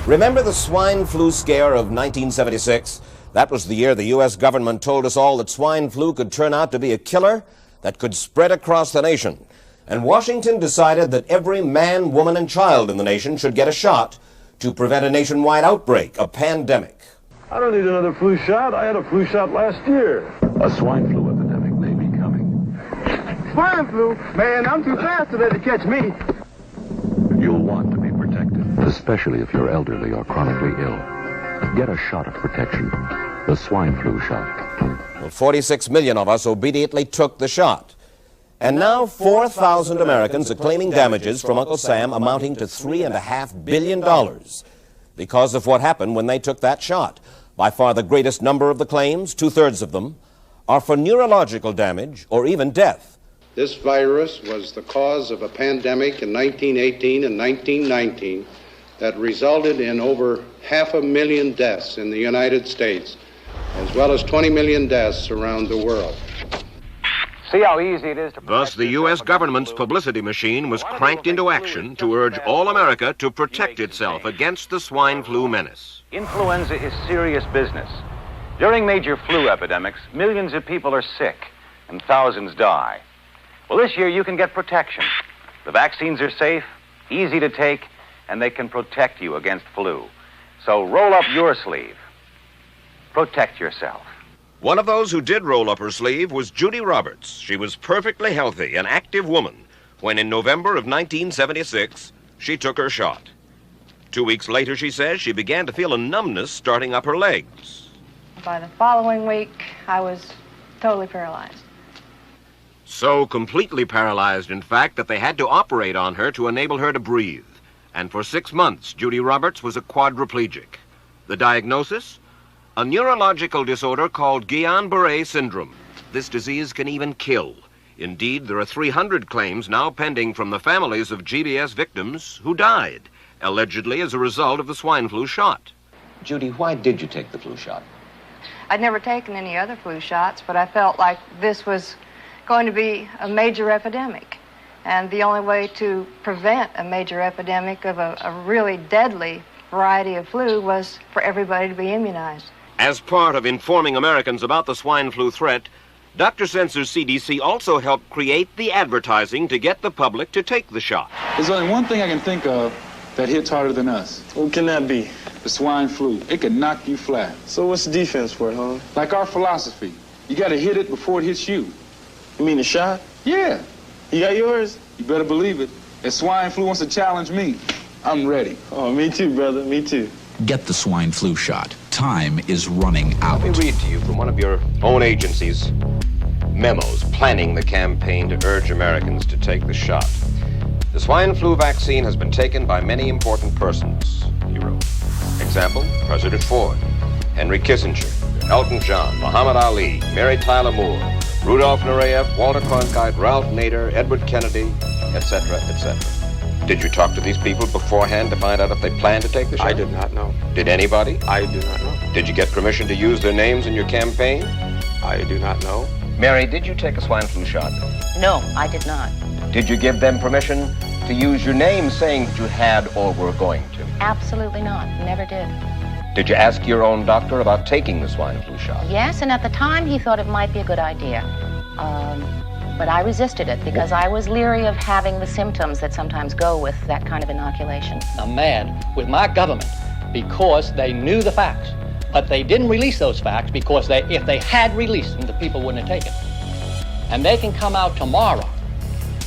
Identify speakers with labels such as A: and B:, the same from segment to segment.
A: Remember the swine flu scare of 1976? That was the year the U.S. government told us all that swine flu could turn out to be a killer that could spread across the nation. And Washington decided that every man, woman, and child in the nation should get a shot to prevent a nationwide outbreak, a pandemic.
B: I don't need another flu shot. I had a flu shot last year.
C: A swine flu epidemic may be coming.
D: Swine flu? Man, I'm too fast to let it catch me.
C: You'll want to be protected, especially if you're elderly or chronically ill. Get a shot of protection, the swine flu shot.
A: Well, 46 million of us obediently took the shot. And now 4,000 Americans are claiming damages from Uncle Sam amounting to $3.5 billion because of what happened when they took that shot. By far the greatest number of the claims, 2/3 of them, are for neurological damage or even death.
E: This virus was the cause of a pandemic in 1918 and 1919 that resulted in over 500,000 deaths in the United States, as well as 20 million deaths around the world.
F: See how easy it is to...
G: Thus, the U.S. government's publicity machine was cranked into action to urge all America to protect itself against the swine flu menace.
F: Influenza is serious business. During major flu epidemics, millions of people are sick and thousands die. Well, this year you can get protection. The vaccines are safe, easy to take, and they can protect you against flu. So roll up your sleeve. Protect yourself.
G: One of those who did roll up her sleeve was Judy Roberts. She was perfectly healthy, an active woman, when in November of 1976, she took her shot. 2 weeks later, she says, she began to feel a numbness starting up her legs.
H: By the following week, I was totally paralyzed.
G: So completely paralyzed, in fact, that they had to operate on her to enable her to breathe. And for 6 months, Judy Roberts was a quadriplegic. The diagnosis? A neurological disorder called Guillain-Barré syndrome. This disease can even kill. Indeed, there are 300 claims now pending from the families of GBS victims who died, allegedly as a result of the swine flu shot.
I: Judy, why did you take the flu shot?
H: I'd never taken any other flu shots, but I felt like this was going to be a major epidemic. And the only way to prevent a major epidemic of a really deadly variety of flu was for everybody to be immunized.
G: As part of informing Americans about the swine flu threat, Dr. Sensor's CDC also helped create the advertising to get the public to take the shot.
J: There's only one thing I can think of that hits harder than us.
D: What can that be?
J: The swine flu. It can knock you flat.
D: So what's the defense for it, huh?
J: Like our philosophy. You got to hit it before it hits you.
D: You mean the shot?
J: Yeah.
D: You got yours?
J: You better believe it. If swine flu wants to challenge me, I'm ready.
D: Oh, me too, brother. Me too.
K: Get the swine flu shot. Time is running out.
G: Let me read to you from one of your own agency's memos planning the campaign to urge Americans to take the shot. The swine flu vaccine has been taken by many important persons, he wrote. Example, President Ford, Henry Kissinger, Elton John, Muhammad Ali, Mary Tyler Moore, Rudolph Nureyev, Walter Cronkite, Ralph Nader, Edward Kennedy, etc., etc. Did you talk to these people beforehand to find out if they planned to take the shot?
E: I did not know.
G: Did anybody?
E: I do not know.
G: Did you get permission to use their names in your campaign?
E: I do not know.
I: Mary, did you take a swine flu shot?
L: No, I did not.
I: Did you give them permission to use your name saying that you had or were going to?
L: Absolutely not. Never did.
I: Did you ask your own doctor about taking the swine flu shot?
L: Yes, and at the time he thought it might be a good idea. But I resisted it because I was leery of having the symptoms that sometimes go with that kind of inoculation.
M: I'm mad with my government because they knew the facts, but they didn't release those facts because if they had released them, the people wouldn't have taken them. And they can come out tomorrow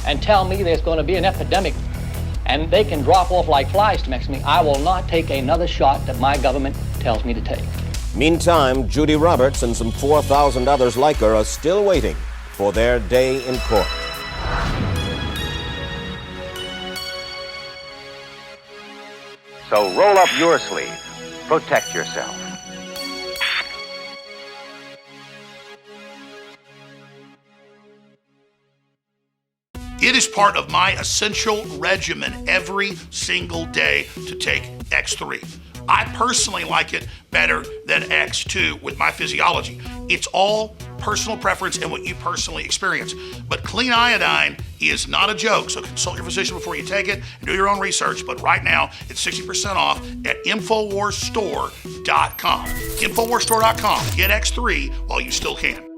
M: and tell me there's going to be an epidemic and they can drop off like flies next to me. I will not take another shot that my government tells me to take.
A: Meantime, Judy Roberts and some 4,000 others like her are still waiting for their day in court.
F: So roll up your sleeve. Protect yourself.
N: It is part of my essential regimen every single day to take X3. I personally like it better than X2 with my physiology. It's all personal preference and what you personally experience. But clean iodine is not a joke, so consult your physician before you take it and do your own research. But right now, it's 60% off at InfoWarsStore.com. InfoWarsStore.com. Get X3 while you still can.